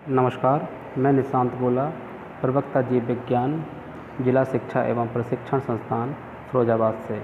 नमस्कार, मैं निशांत बोला, प्रवक्ता जीव विज्ञान, जिला शिक्षा एवं प्रशिक्षण संस्थान फिरोजाबाद से।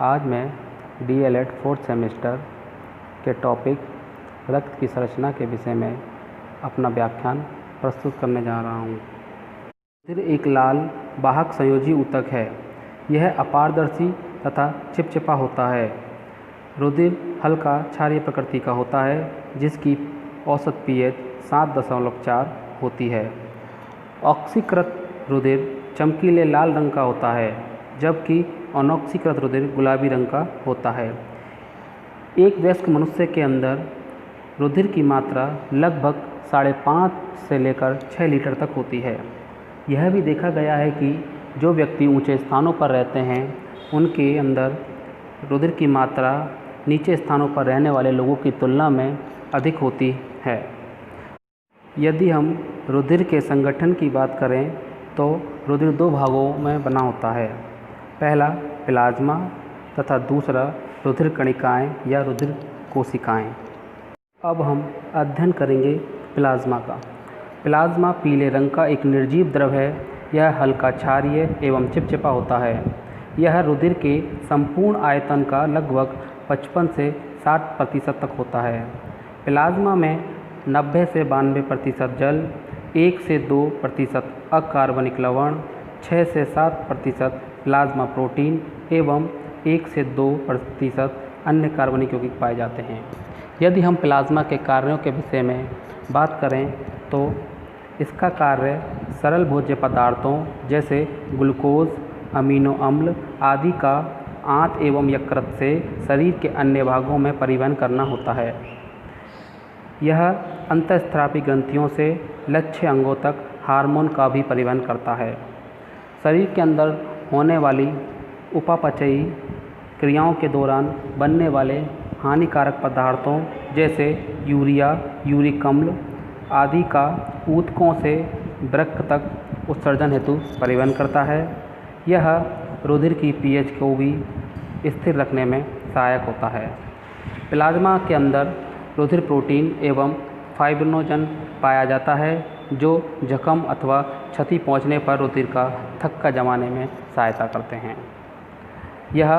आज मैं DLED 4th सेमेस्टर के टॉपिक रक्त की संरचना के विषय में अपना व्याख्यान प्रस्तुत करने जा रहा हूँ। रुधिर एक लाल वाहक संयोजी ऊतक है। यह अपारदर्शी तथा चिपचिपा होता है। रुधिर हल्का क्षारीय प्रकृति का होता है, जिसकी औसत pH 7.4 होती है। ऑक्सीकृत रुधिर चमकीले लाल रंग का होता है, जबकि अनॉक्सीकृत रुधिर गुलाबी रंग का होता है। एक वयस्क मनुष्य के अंदर रुधिर की मात्रा लगभग 5.5 से लेकर 6 लीटर तक होती है। यह भी देखा गया है कि जो व्यक्ति ऊंचे स्थानों पर रहते हैं, उनके अंदर रुधिर की मात्रा नीचे स्थानों पर रहने वाले लोगों की तुलना में अधिक होती है। यदि हम रुधिर के संगठन की बात करें तो रुधिर 2 भागों में बना होता है। पहला प्लाज्मा तथा दूसरा रुधिर कणिकाएँ या रुधिर कोशिकाएँ। अब हम अध्ययन करेंगे प्लाज्मा का। प्लाज्मा पीले रंग का एक निर्जीव द्रव है। यह हल्का क्षारीय एवं चिपचिपा होता है। यह रुधिर के संपूर्ण आयतन का लगभग 55 से 60% तक होता है। प्लाज्मा में 90 से 92% जल, 1 से 2% अकार्बनिक लवण, 6 से 7% प्लाज्मा प्रोटीन एवं 1 से 2% अन्य कार्बनिक यौगिक पाए जाते हैं। यदि हम प्लाज्मा के कार्यों के विषय में बात करें तो इसका कार्य सरल भोज्य पदार्थों जैसे ग्लूकोज, अमीनो अम्ल आदि का आंत एवं यकृत से शरीर के अन्य भागों में परिवहन करना होता है। यह अंतःस्रावी ग्रंथियों से लक्ष्य अंगों तक हार्मोन का भी परिवहन करता है। शरीर के अंदर होने वाली उपापचयी क्रियाओं के दौरान बनने वाले हानिकारक पदार्थों जैसे यूरिया, यूरिक अम्ल आदि का ऊतकों से वृक्क तक उत्सर्जन हेतु परिवहन करता है। यह रुधिर की pH को भी स्थिर रखने में सहायक होता है। प्लाज्मा के अंदर रुधिर प्रोटीन एवं फाइब्रिनोजन पाया जाता है, जो जख्म अथवा क्षति पहुंचने पर रुधिर का थक्का जमाने में सहायता करते हैं। यह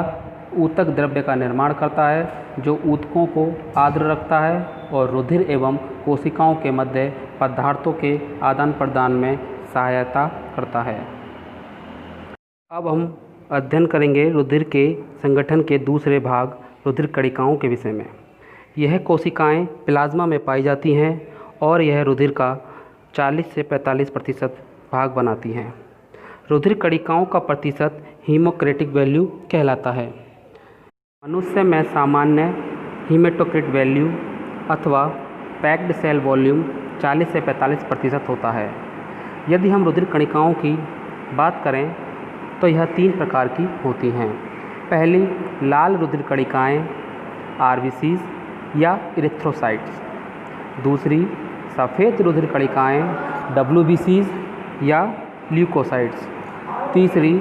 ऊतक द्रव्य का निर्माण करता है, जो ऊतकों को आर्द्र रखता है और रुधिर एवं कोशिकाओं के मध्य पदार्थों के आदान प्रदान में सहायता करता है। अब हम अध्ययन करेंगे रुधिर के संगठन के दूसरे भाग रुधिर कणिकाओं के विषय में। यह कोशिकाएं प्लाज्मा में पाई जाती हैं और यह रुधिर का 40 से 45% भाग बनाती हैं। रुधिर कणिकाओं का प्रतिशत हीमोक्रेटिक वैल्यू कहलाता है। मनुष्य में सामान्य हीमेटोक्रिट वैल्यू अथवा पैक्ड सेल वॉल्यूम 40 से 45% होता है। यदि हम रुधिर कणिकाओं की बात करें तो यह 3 प्रकार की होती हैं। पहली लाल रुधिर कणिकाएँ RBCs या इरिथ्रोसाइट्स। दूसरी सफ़ेद रुधिर कणिकाएँ WBCs या ल्यूकोसाइट्स। तीसरी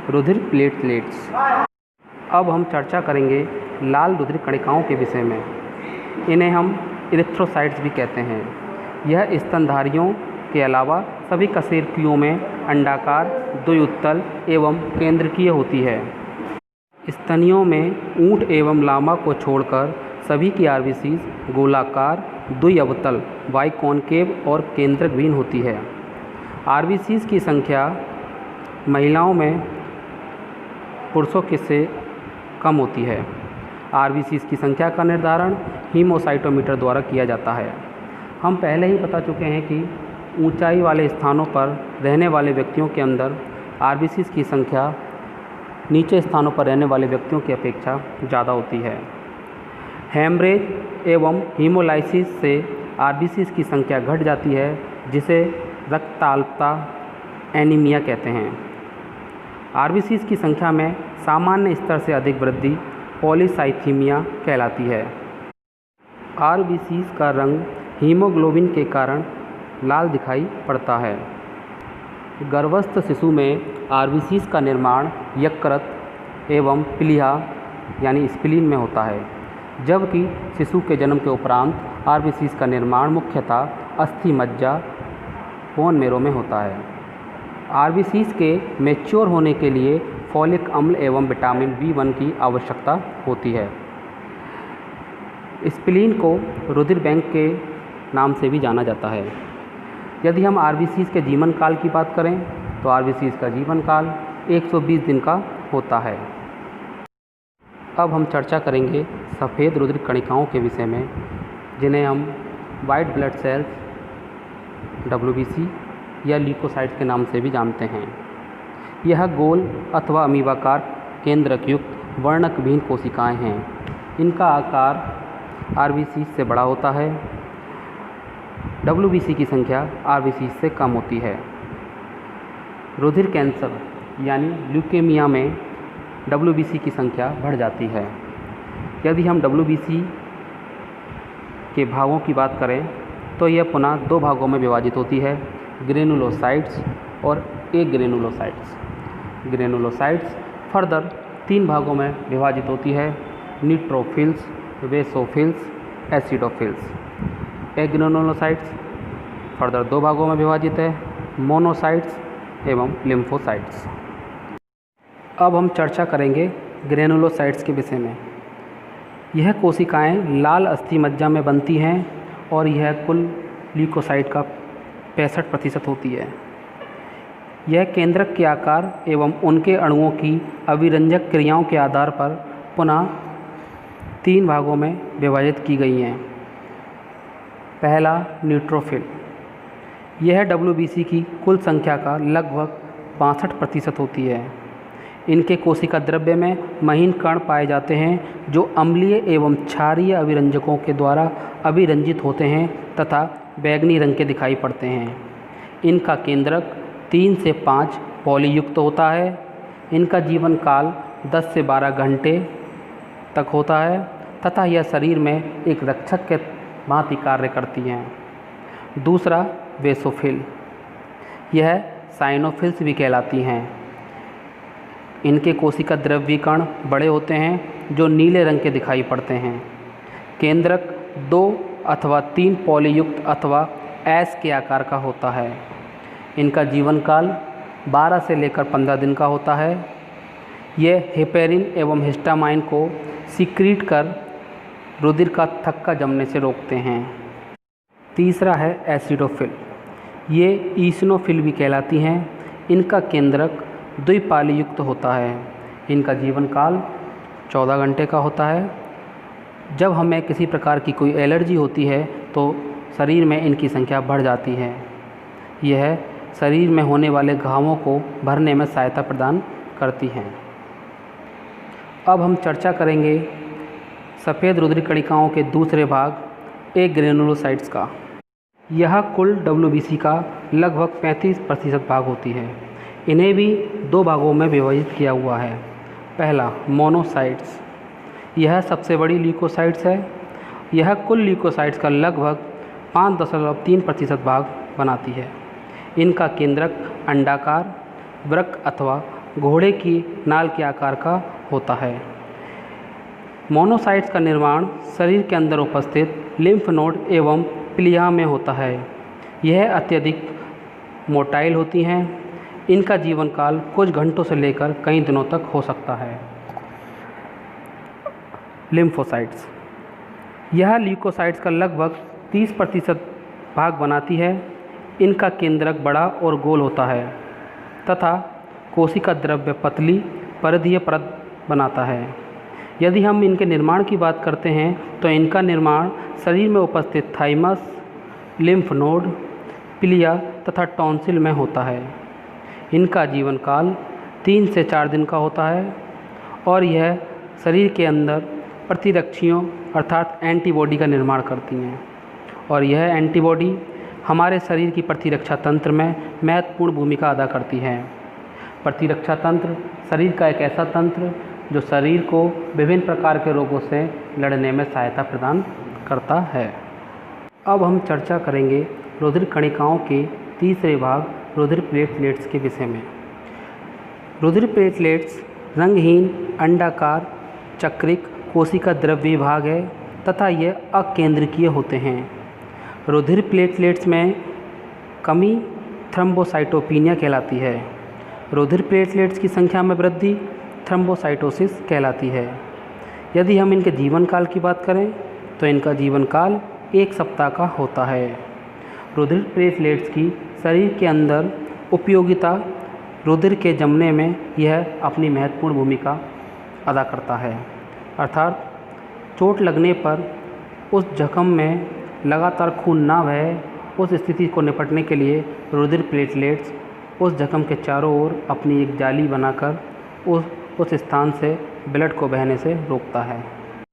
रुधिर प्लेटलेट्स। अब हम चर्चा करेंगे लाल रुधिर कणिकाओं के विषय में। इन्हें हम इरिथ्रोसाइट्स भी कहते हैं। यह स्तनधारियों के अलावा सभी कशेरुकियों में अंडाकार, द्विउत्तल एवं केंद्रकीय होती है। स्तनियों में ऊंट एवं लामा को छोड़कर सभी की RBCs गोलाकार, द्विअवतल, बाइकॉन्केव और केंद्रकविहीन होती है। RBCs की संख्या महिलाओं में पुरुषों के से कम होती है। RBCs की संख्या का निर्धारण हीमोसाइटोमीटर द्वारा किया जाता है। हम पहले ही बता चुके हैं कि ऊंचाई वाले स्थानों पर रहने वाले व्यक्तियों के अंदर RBCs की संख्या नीचे स्थानों पर रहने वाले व्यक्तियों की अपेक्षा ज़्यादा होती है। हेमरेज एवं हीमोलाइसिस से RBCs की संख्या घट जाती है, जिसे रक्ताल्पता एनीमिया कहते हैं। RBCs की संख्या में सामान्य स्तर से अधिक वृद्धि पॉलीसाइथीमिया कहलाती है। RBCs का रंग हीमोग्लोबिन के कारण लाल दिखाई पड़ता है। गर्भस्थ शिशु में RBCs का निर्माण यकृत एवं प्लीहा यानी स्प्लीन में होता है, जबकि शिशु के जन्म के उपरांत RBCs का निर्माण मुख्यतः अस्थि मज्जा बोन मेरो में होता है। आरबीसीज के मैच्योर होने के लिए फॉलिक अम्ल एवं विटामिन B1 की आवश्यकता होती है। स्प्लीन को रुधिर बैंक के नाम से भी जाना जाता है। यदि हम आरबीसीज के जीवन काल की बात करें तो आरबीसीज का जीवन काल 120 दिन का होता है। अब हम चर्चा करेंगे सफ़ेद रुधिर कणिकाओं के विषय में, जिन्हें हम वाइट ब्लड सेल्स WBC या ल्यूकोसाइट्स के नाम से भी जानते हैं। यह गोल अथवा अमीबाकार केंद्रक युक्त वर्णकविहीन कोशिकाएं हैं। इनका आकार आरबीसी से बड़ा होता है। WBC की संख्या आरबीसी से कम होती है। रुधिर कैंसर यानी ल्यूकेमिया में WBC की संख्या बढ़ जाती है। यदि हम WBC के भागों की बात करें तो यह पुनः दो भागों में विभाजित होती है, ग्रेनुलोसाइट्स और एग्रेनुलोसाइट्स। ग्रेनुलोसाइट्स फर्दर 3 भागों में विभाजित होती है, न्यूट्रोफिल्स, बेसोफिल्स, एसिडोफिल्स। एग्रेनुलोसाइट्स फर्दर 2 भागों में विभाजित है, मोनोसाइट्स एवं लिम्फोसाइट्स। अब हम चर्चा करेंगे ग्रेनुलोसाइट्स के विषय में। यह कोशिकाएं लाल अस्थि मज्जा में बनती हैं और यह कुल ल्यूकोसाइट का 65% होती है। यह केंद्रक के आकार एवं उनके अणुओं की अभिरंजक क्रियाओं के आधार पर पुनः 3 भागों में विभाजित की गई हैं। पहला न्यूट्रोफिल, यह WBC की कुल संख्या का लगभग 62% होती है। इनके कोशिका द्रव्य में महीन कण पाए जाते हैं जो अम्लीय एवं क्षारीय अभिरंजकों के द्वारा अभिरंजित होते हैं तथा बैंगनी रंग के दिखाई पड़ते हैं। इनका केंद्रक 3 से 5 पॉलीयुक्त होता है। इनका जीवन काल 10 से 12 घंटे तक होता है तथा यह शरीर में एक रक्षक के भांति कार्य करती हैं। दूसरा बेसोफिल, यह साइनोफिल्स भी कहलाती हैं। इनके कोशिका द्रव्य कण बड़े होते हैं जो नीले रंग के दिखाई पड़ते हैं। केंद्रक 2 अथवा 3 पॉलीयुक्त अथवा एस के आकार का होता है। इनका जीवन काल 12 से लेकर 15 दिन का होता है। यह हेपेरिन एवं हिस्टामाइन को सिक्रीट कर रुधिर का थक्का जमने से रोकते हैं। तीसरा है एसिडोफिल, ये ईसनोफिल भी कहलाती हैं। इनका केंद्रक द्विपालीयुक्त होता है। इनका जीवन काल 14 घंटे का होता है। जब हमें किसी प्रकार की कोई एलर्जी होती है तो शरीर में इनकी संख्या बढ़ जाती है। यह शरीर में होने वाले घावों को भरने में सहायता प्रदान करती हैं। अब हम चर्चा करेंगे सफ़ेद रुधिर कणिकाओं के दूसरे भाग एग्रेनुलोसाइट्स का। यह कुल WBC का लगभग 35% भाग होती है। इन्हें भी 2 भागों में विभाजित किया हुआ है। पहला मोनोसाइट्स, यह सबसे बड़ी ल्यूकोसाइट्स है। यह कुल ल्यूकोसाइट्स का लगभग 5.3% भाग बनाती है। इनका केंद्रक अंडाकार, वृक्क अथवा घोड़े की नाल के आकार का होता है। मोनोसाइट्स का निर्माण शरीर के अंदर उपस्थित लिम्फ नोड एवं प्लिया में होता है। यह अत्यधिक मोटाइल होती हैं। इनका जीवन काल कुछ घंटों से लेकर कई दिनों तक हो सकता है। लिम्फोसाइट्स, यह ल्यूकोसाइट्स का लगभग 30% भाग बनाती है। इनका केंद्रक बड़ा और गोल होता है तथा कोशिका द्रव्य पतली परिधीय परत बनाता है। यदि हम इनके निर्माण की बात करते हैं तो इनका निर्माण शरीर में उपस्थित थाइमस, लिम्फ नोड, प्लिया तथा टॉन्सिल में होता है। इनका जीवन काल 3 से 4 दिन का होता है और यह शरीर के अंदर प्रतिरक्षियों अर्थात एंटीबॉडी का निर्माण करती हैं और यह एंटीबॉडी हमारे शरीर की प्रतिरक्षा तंत्र में महत्वपूर्ण भूमिका अदा करती है। प्रतिरक्षा तंत्र शरीर का एक ऐसा तंत्र जो शरीर को विभिन्न प्रकार के रोगों से लड़ने में सहायता प्रदान करता है। अब हम चर्चा करेंगे रुधिर कणिकाओं के तीसरे भाग रुधिर प्लेटलेट्स के विषय में। रुधिर प्लेटलेट्स रंगहीन अंडाकार चक्रिक कोशिका द्रव्य भाग है तथा ये अकेंद्रकीय होते हैं। रुधिर प्लेटलेट्स में कमी थ्रोम्बोसाइटोपिनिया कहलाती है। रुधिर प्लेटलेट्स की संख्या में वृद्धि थ्रोम्बोसाइटोसिस कहलाती है। यदि हम इनके जीवन काल की बात करें तो इनका जीवन काल 1 सप्ताह का होता है। रुधिर प्लेटलेट्स की शरीर के अंदर उपयोगिता रुधिर के जमने में यह अपनी महत्वपूर्ण भूमिका अदा करता है, अर्थात चोट लगने पर उस जख्म में लगातार खून ना बहे, उस स्थिति को निपटने के लिए रुधिर प्लेटलेट्स उस जख्म के चारों ओर अपनी एक जाली बनाकर उस स्थान से ब्लड को बहने से रोकता है।